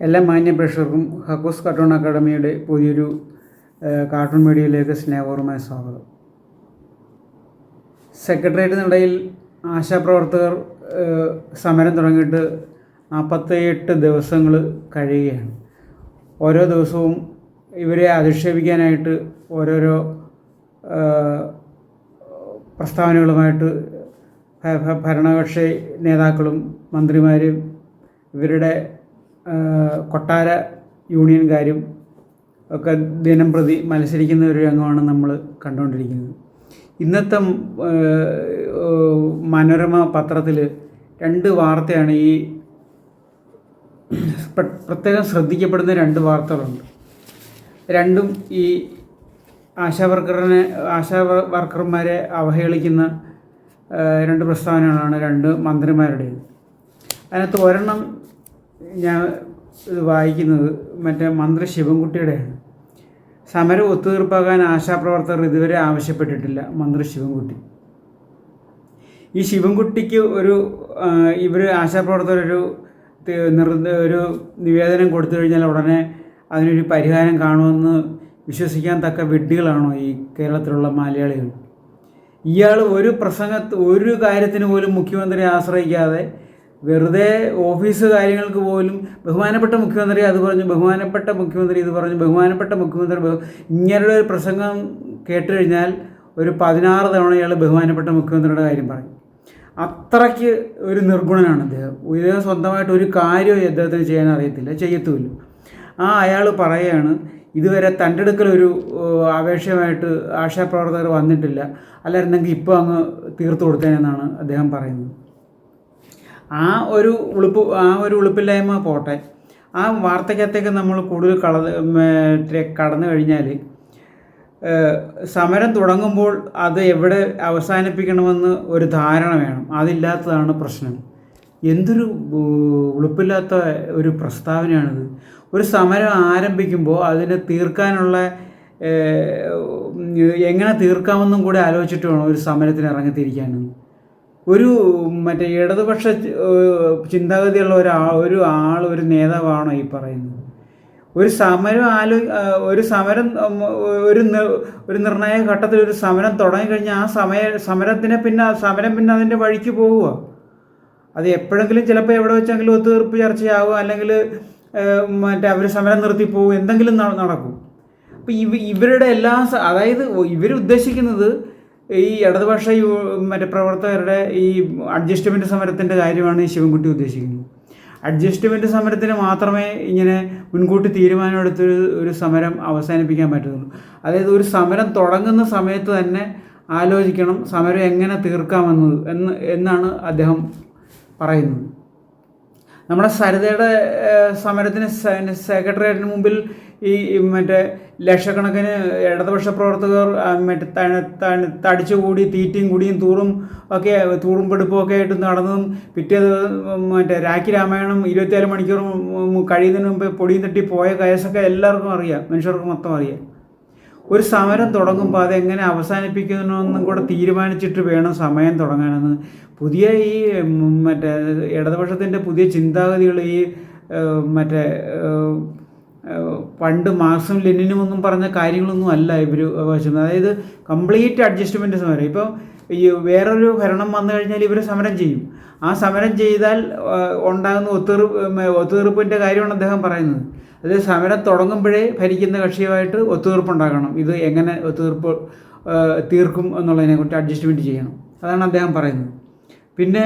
എല്ലാ മാന്യ പ്രേക്ഷകർക്കും ഹക്കോസ് കാർട്ടൂൺ അക്കാഡമിയുടെ പുതിയൊരു കാർട്ടൂൺ മീഡിയയിലേക്ക് സ്നേഹപൂർവ്വമായ സ്വാഗതം. സെക്രട്ടേറിയറ്റിനിടയിൽ ആശാപ്രവർത്തകർ സമരം തുടങ്ങിയിട്ട് 48 ദിവസങ്ങൾ കഴിയുകയാണ്. ഓരോ ദിവസവും ഇവരെ അധിക്ഷേപിക്കാനായിട്ട് ഓരോരോ പ്രസ്താവനകളുമായിട്ട് ഭരണകക്ഷി നേതാക്കളും മന്ത്രിമാരും ഇവരുടെ കൊട്ടാര യൂണിയൻകാരും ഒക്കെ ദിനം പ്രതി മത്സരിക്കുന്ന ഒരു രംഗമാണ് നമ്മൾ കണ്ടുകൊണ്ടിരിക്കുന്നത്. ഇന്നത്തെ മനോരമ പത്രത്തിൽ 2 വാർത്തയാണ് ഈ പ്രത്യേകം ശ്രദ്ധിക്കപ്പെടുന്ന 2 വാർത്തകളുണ്ട്. രണ്ടും ഈ ആശാ വർക്കർമാരെ അവഹേളിക്കുന്ന 2 പ്രസ്താവനകളാണ് 2 മന്ത്രിമാരുടേത്. അതിനകത്ത് ഒരെണ്ണം ഞാൻ ഇത് വായിക്കുന്നത് മറ്റേ മന്ത്രി ശിവൻകുട്ടിയുടെയാണ്. സമരം ഒത്തുതീർപ്പാക്കാൻ ആശാപ്രവർത്തകർ ഇതുവരെ ആവശ്യപ്പെട്ടിട്ടില്ല. മന്ത്രി ശിവൻകുട്ടി. ഈ ശിവൻകുട്ടിക്ക് ഇവർ ആശാപ്രവർത്തകർ ഒരു നിവേദനം കൊടുത്തു കഴിഞ്ഞാൽ ഉടനെ അതിനൊരു പരിഹാരം കാണുമെന്ന് വിശ്വസിക്കാൻ തക്ക വിഡ്ഢികളാണോ ഈ കേരളത്തിലുള്ള മലയാളികൾ? ഇയാൾ ഒരു കാര്യത്തിന് പോലും മുഖ്യമന്ത്രിയെ ആശ്രയിക്കാതെ വെറുതെ ഓഫീസ് കാര്യങ്ങൾക്ക് പോലും ബഹുമാനപ്പെട്ട മുഖ്യമന്ത്രി അത് പറഞ്ഞു, ബഹുമാനപ്പെട്ട മുഖ്യമന്ത്രി ഇത് പറഞ്ഞു, ബഹുമാനപ്പെട്ട മുഖ്യമന്ത്രി ഇങ്ങനെയുള്ള ഒരു പ്രസംഗം കേട്ട് കഴിഞ്ഞാൽ ഒരു 16 തവണ ഇയാൾ ബഹുമാനപ്പെട്ട മുഖ്യമന്ത്രിയുടെ കാര്യം പറയും. അത്രയ്ക്ക് ഒരു നിർഗുണനാണ് അദ്ദേഹം. സ്വന്തമായിട്ട് ഒരു കാര്യവും അദ്ദേഹത്തിന് ചെയ്യാൻ അറിയത്തില്ല, ചെയ്യത്തുമില്ല. അയാൾ പറയുകയാണ് ഇതുവരെ തണ്ടെടുക്കലൊരു അപേക്ഷയുമായിട്ട് ആശാപ്രവർത്തകർ വന്നിട്ടില്ല, അല്ലായിരുന്നെങ്കിൽ ഇപ്പോൾ അങ്ങ് തീർത്തു കൊടുത്തേനെന്നാണ് അദ്ദേഹം പറയുന്നത്. ആ ഒരു ഉളുപ്പില്ലായ്മ പോട്ടെ. ആ വാർത്തയ്ക്കകത്തേക്ക് നമ്മൾ കൂടുതൽ കടന്നു കഴിഞ്ഞാൽ സമരം തുടങ്ങുമ്പോൾ അത് എവിടെ അവസാനിപ്പിക്കണമെന്ന് ഒരു ധാരണ വേണം. അതില്ലാത്തതാണ് പ്രശ്നം. എന്തൊരു ഉളുപ്പില്ലാത്ത ഒരു പ്രസ്താവനയാണിത്. ഒരു സമരം ആരംഭിക്കുമ്പോൾ അതിനെ തീർക്കാനുള്ള എങ്ങനെ തീർക്കാമെന്നും കൂടെ ആലോചിച്ചിട്ട് വേണം ഒരു സമരത്തിന് ഇറങ്ങിത്തിരിക്കാനും. മറ്റേ ഇടതുപക്ഷ ചിന്താഗതിയുള്ള ഒരു നേതാവാണോ ഈ പറയുന്നത്? ഒരു നിർണായക ഘട്ടത്തിൽ ഒരു സമരം തുടങ്ങിക്കഴിഞ്ഞാൽ സമരം പിന്നെ അതിൻ്റെ വഴിക്ക് പോവുക. അത് എപ്പോഴെങ്കിലും ചിലപ്പോൾ എവിടെ വെച്ചെങ്കിലും ഒത്തുതീർപ്പ് ചർച്ചയാവും, അല്ലെങ്കിൽ അവർ സമരം നിർത്തിപ്പോവും, എന്തെങ്കിലും നടക്കും. അപ്പം ഇവരുടെ അതായത് ഇവരുദ്ദേശിക്കുന്നത് ഈ ഇടതുപക്ഷ പ്രവർത്തകരുടെ ഈ അഡ്ജസ്റ്റ്മെൻറ്റ് സമരത്തിൻ്റെ കാര്യമാണ് ഈ ശിവൻകുട്ടി ഉദ്ദേശിക്കുന്നത്. അഡ്ജസ്റ്റ്മെൻറ്റ് സമരത്തിന് മാത്രമേ ഇങ്ങനെ മുൻകൂട്ടി തീരുമാനമെടുത്ത് ഒരു സമരം അവസാനിപ്പിക്കാൻ പറ്റുള്ളൂ. അതായത് ഒരു സമരം തുടങ്ങുന്ന സമയത്ത് തന്നെ ആലോചിക്കണം സമരം എങ്ങനെ എന്നാണ് അദ്ദേഹം പറയുന്നത്. നമ്മുടെ സരിതയുടെ സമരത്തിന് സെക്രട്ടേറിയറ്റിന് മുമ്പിൽ ഈ ലക്ഷക്കണക്കിന് ഇടതുപക്ഷ പ്രവർത്തകർ തടിച്ചുകൂടി തീറ്റയും കുടിയും തൂറും പെടുപ്പുമൊക്കെ ആയിട്ട് നടന്നതും പിറ്റേത് രാഖി രാമായണം 24 മണിക്കൂറും കഴിയുന്നതിന് മുമ്പ് പൊടിയും തട്ടി പോയ കേസൊക്കെ എല്ലാവർക്കും അറിയാം, മനുഷ്യർക്ക് മൊത്തം അറിയാം. ഒരു സമരം തുടങ്ങുമ്പോൾ അതെങ്ങനെ അവസാനിപ്പിക്കണമെന്നും കൂടെ തീരുമാനിച്ചിട്ട് വേണം സമയം തുടങ്ങാനെന്ന് പുതിയ ഈ ഇടതുപക്ഷത്തിൻ്റെ പുതിയ ചിന്താഗതികൾ ഈ പണ്ട് മാർക്സും ലെനിനും ഒന്നും പറഞ്ഞ കാര്യങ്ങളൊന്നും അല്ല ഇവർ ആവശ്യം. അതായത് കംപ്ലീറ്റ് അഡ്ജസ്റ്റ്മെൻറ്റ് സമരം. ഇപ്പോൾ ഈ വേറൊരു ഭരണം വന്നു കഴിഞ്ഞാൽ ഇവർ സമരം ചെയ്യും. ആ സമരം ചെയ്താൽ ഉണ്ടാകുന്ന ഒത്തുതീർപ്പിൻ്റെ കാര്യമാണ് അദ്ദേഹം പറയുന്നത്. അതായത് സമരം തുടങ്ങുമ്പോഴേ ഭരിക്കുന്ന കക്ഷിയുമായിട്ട് ഒത്തുതീർപ്പുണ്ടാക്കണം. ഇത് എങ്ങനെ ഒത്തുതീർപ്പ് തീർക്കും എന്നുള്ളതിനെക്കുറിച്ച് അഡ്ജസ്റ്റ്മെൻറ്റ് ചെയ്യണം. അതാണ് അദ്ദേഹം പറയുന്നത്. പിന്നെ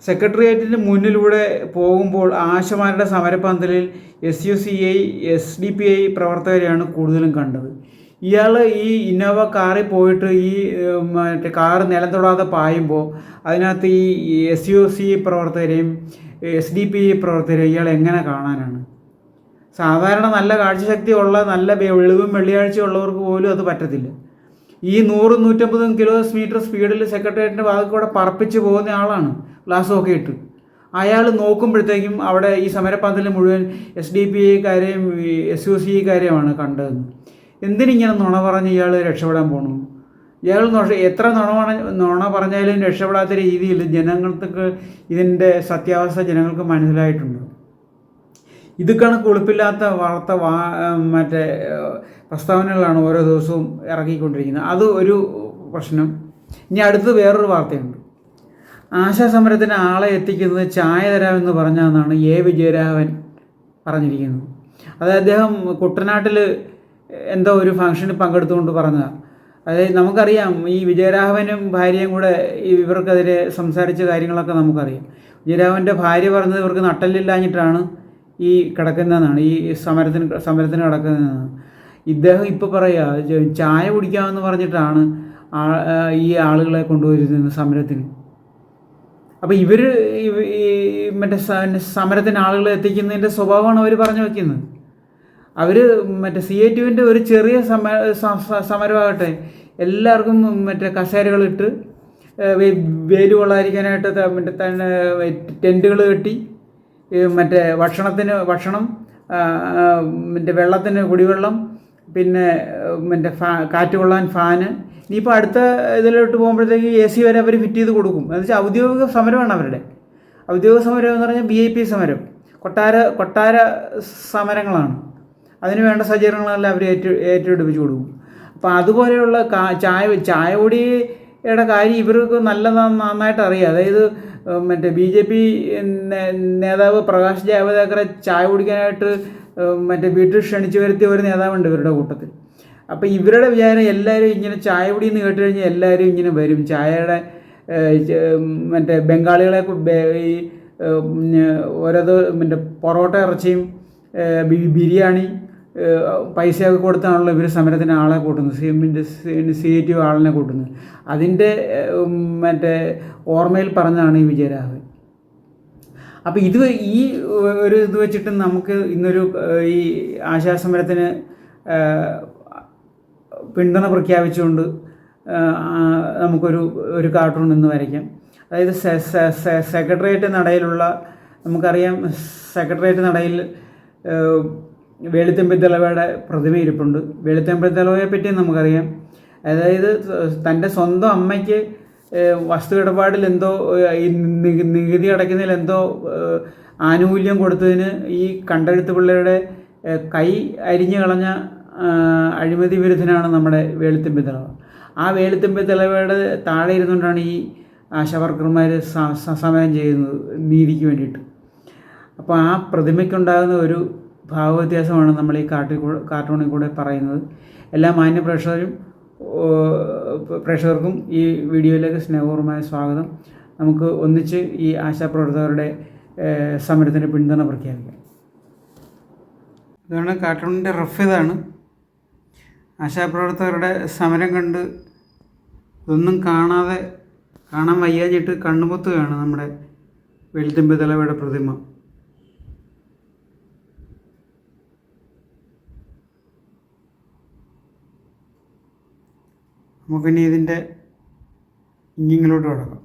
സെക്രട്ടേറിയറ്റിന് മുന്നിലൂടെ പോകുമ്പോൾ ആശമാരുടെ സമരപ്പന്തലിൽ SUCI SDPI പ്രവർത്തകരെയാണ് കൂടുതലും കണ്ടത്. ഇയാൾ ഈ ഇന്നോവ കാറിൽ പോയിട്ട് ഈ കാറ് നിലം തൊടാതെ പായുമ്പോൾ അതിനകത്ത് ഈ SUCI പ്രവർത്തകരെയും SDPI പ്രവർത്തകരെയും ഇയാൾ എങ്ങനെ കാണാനാണ്? സാധാരണ നല്ല കാഴ്ചശക്തിയുള്ള നല്ല വെളിവും വെള്ളിയാഴ്ച ഉള്ളവർക്ക് പോലും അത് പറ്റത്തില്ല. ഈ 100-150 കിലോമീറ്റർ സ്പീഡിൽ സെക്രട്ടേറിയറ്റിൻ്റെ ഭാഗത്ത് കൂടെ പറപ്പിച്ച് പോകുന്ന ആളാണ് ഗ്ലാസ്സൊക്കെ ഇട്ട്. അയാൾ നോക്കുമ്പോഴത്തേക്കും അവിടെ ഈ സമരപ്പന്തലിൽ മുഴുവൻ SDPIക്കാരെയും SUCIക്കാരെയുമാണ് കണ്ടതെന്ന്. എന്തിനിങ്ങനെ നുണ പറഞ്ഞ് ഇയാൾ രക്ഷപ്പെടാൻ പോകണു? ഇയാൾ എത്ര നുണ പറഞ്ഞാലും രക്ഷപ്പെടാത്ത രീതിയിൽ ജനങ്ങൾക്ക് ഇതിൻ്റെ സത്യാവസ്ഥ ജനങ്ങൾക്ക് മനസ്സിലായിട്ടുണ്ട്. ഇത് കണക്ക് ഉളുപ്പില്ലാത്ത മറ്റേ പ്രസ്താവനകളാണ് ഓരോ ദിവസവും ഇറക്കിക്കൊണ്ടിരിക്കുന്നത്. അത് ഒരു പ്രശ്നം. ഇനി അടുത്ത് വേറൊരു വാർത്തയുണ്ട്. ആശാസമരത്തിന് ആളെ എത്തിക്കുന്നത് ചായ തരാമെന്ന് പറഞ്ഞാന്നാണ് വിജയരാഘവൻ പറഞ്ഞിരിക്കുന്നത്. അത് അദ്ദേഹം കുട്ടനാട്ടിൽ എന്തോ ഒരു ഫംഗ്ഷനിൽ പങ്കെടുത്തുകൊണ്ട് പറഞ്ഞതാണ്. അതായത് നമുക്കറിയാം, ഈ വിജയരാഘവനും ഭാര്യയും കൂടെ ഇവർക്കെതിരെ സംസാരിച്ച കാര്യങ്ങളൊക്കെ നമുക്കറിയാം. വിജയരാഘവൻ്റെ ഭാര്യ പറഞ്ഞത് ഇവർക്ക് നട്ടല്ലില്ലാഞ്ഞിട്ടാണ് ഈ കിടക്കുന്നതെന്നാണ്, ഈ സമരത്തിന് കിടക്കുന്നതെന്നാണ്. ഇദ്ദേഹം ഇപ്പോൾ പറയുക ചായ കുടിക്കാമെന്ന് പറഞ്ഞിട്ടാണ് ഈ ആളുകളെ കൊണ്ടുവരുന്നത് സമരത്തിന്. അപ്പോൾ ഇവർ മറ്റേ സമരത്തിന് ആളുകളെ എത്തിക്കുന്നതിൻ്റെ സ്വഭാവമാണ് അവർ പറഞ്ഞു വയ്ക്കുന്നത്. അവർ മറ്റേ CITUവിൻ്റെ ഒരു ചെറിയ സമരമാകട്ടെ, എല്ലാവർക്കും മറ്റേ കസേരകളിട്ട് വെയിൽ കൊള്ളാതിരിക്കാനായിട്ട് തന്നെ ടെൻറ്റുകൾ കെട്ടി, മറ്റേ ഭക്ഷണം, മറ്റേ വെള്ളത്തിന് കുടിവെള്ളം, പിന്നെ മറ്റേ കാറ്റ് കൊള്ളാൻ ഫാന്. ഇനിയിപ്പോൾ അടുത്ത ഇതിലോട്ട് പോകുമ്പോഴത്തേക്ക് AC വരെ അവർ ഫിറ്റ് ചെയ്ത് കൊടുക്കും. എന്ന് വെച്ചാൽ ഔദ്യോഗിക സമരമാണ് അവരുടെ. ഔദ്യോഗിക സമരം എന്ന് പറഞ്ഞാൽ VIP സമരം, കൊട്ടാര സമരങ്ങളാണ്. അതിന് വേണ്ട സജ്ജീകരണങ്ങളെല്ലാം അവർ ഏറ്റെടുപ്പിച്ച് കൊടുക്കും. അപ്പോൾ അതുപോലെയുള്ള ചായ പൊടിയുടെ കാര്യം ഇവർക്ക് നന്നായിട്ട് അറിയാം. അതായത് മറ്റേ BJP നേതാവ് പ്രകാശ് ജാവദേക്കറെ ചായ കുടിക്കാനായിട്ട് മറ്റേ വീട്ടിൽ ക്ഷണിച്ചു വരുത്തിയ ഒരു നേതാവുണ്ട് ഇവരുടെ കൂട്ടത്തിൽ. അപ്പോൾ ഇവരുടെ വിചാരം എല്ലാവരും ഇങ്ങനെ ചായ പൊടി എന്ന് കേട്ട് കഴിഞ്ഞാൽ എല്ലാവരും ഇങ്ങനെ വരും. ചായയുടെ മറ്റേ ബംഗാളികളെ ഈ ഓരോ മറ്റേ പൊറോട്ട ഇറച്ചിയും ബിരിയാണി പൈസയൊക്കെ കൊടുത്താണല്ലോ ഇവർ സമരത്തിന് ആളെ കൂട്ടുന്നത്, CITU ആളിനെ കൂട്ടുന്നത്. അതിൻ്റെ മറ്റേ ഓർമ്മയിൽ പറഞ്ഞതാണ് ഈ വിജയരാഘവൻ. അപ്പോൾ ഈ ഒരു ഇത് വെച്ചിട്ട് നമുക്ക് ഇന്നൊരു ഈ ആശാസമരത്തിന് പിന്തുണ പ്രഖ്യാപിച്ചുകൊണ്ട് നമുക്കൊരു കാർട്ടൂൺ ഇന്ന് വരയ്ക്കാം. അതായത് സെക്രട്ടേറിയറ്റ് നടയിലുള്ള, നമുക്കറിയാം സെക്രട്ടേറിയറ്റ് നടയിൽ വേലുത്തമ്പി ദളവയുടെ പ്രതിമ ഇരിപ്പുണ്ട്. വേലുത്തമ്പി ദളവയെ പറ്റി നമുക്കറിയാം. അതായത് തൻ്റെ സ്വന്തം അമ്മയ്ക്ക് വസ്തു ഇടപാടിൽ എന്തോ ഈ നികുതി അടയ്ക്കുന്നതിൽ എന്തോ ആനുകൂല്യം കൊടുത്തതിന് ഈ കണ്ടെഴുത്ത് പിള്ളയുടെ കൈ അരിഞ്ഞു കളഞ്ഞ അഴിമതി വിരുദ്ധനാണ് നമ്മുടെ വേലുത്തമ്പി ദളവ. ആ വേലുത്തമ്പി ദളവയുടെ താഴെ ഇരുന്നുകൊണ്ടാണ് ഈ ആശാവർക്കർമാർ സമരം ചെയ്യുന്നത് നീതിക്ക് വേണ്ടിയിട്ട്. അപ്പോൾ ആ പ്രതിമയ്ക്കുണ്ടാകുന്ന ഒരു ഭാവവ്യത്യാസമാണ് നമ്മൾ ഈ കാർട്ടൂണിൽ കൂടെ പറയുന്നത്. എല്ലാ മാന്യ പ്രേക്ഷകർക്കും ഈ വീഡിയോയിലേക്ക് സ്നേഹപൂർവമായ സ്വാഗതം. നമുക്ക് ഒന്നിച്ച് ഈ ആശാപ്രവർത്തകരുടെ സമരത്തിന് പിന്തുണ പ്രഖ്യാപിക്കാം. ഇതാണ് കാർട്ടൂണിൻ്റെ റഫ്. ഇതാണ് ആശാപ്രവർത്തകരുടെ സമരം കണ്ട് ഇതൊന്നും കാണാൻ വയ്യാഞ്ഞിട്ട് കണ്ണുപൊത്തുകയാണ് നമ്മുടെ വേലുത്തമ്പി ദളവയുടെ പ്രതിമ. നമുക്കിനി ഇതിൻ്റെ ഇങ്ങിങ്ങിലോട്ട് കിടക്കാം.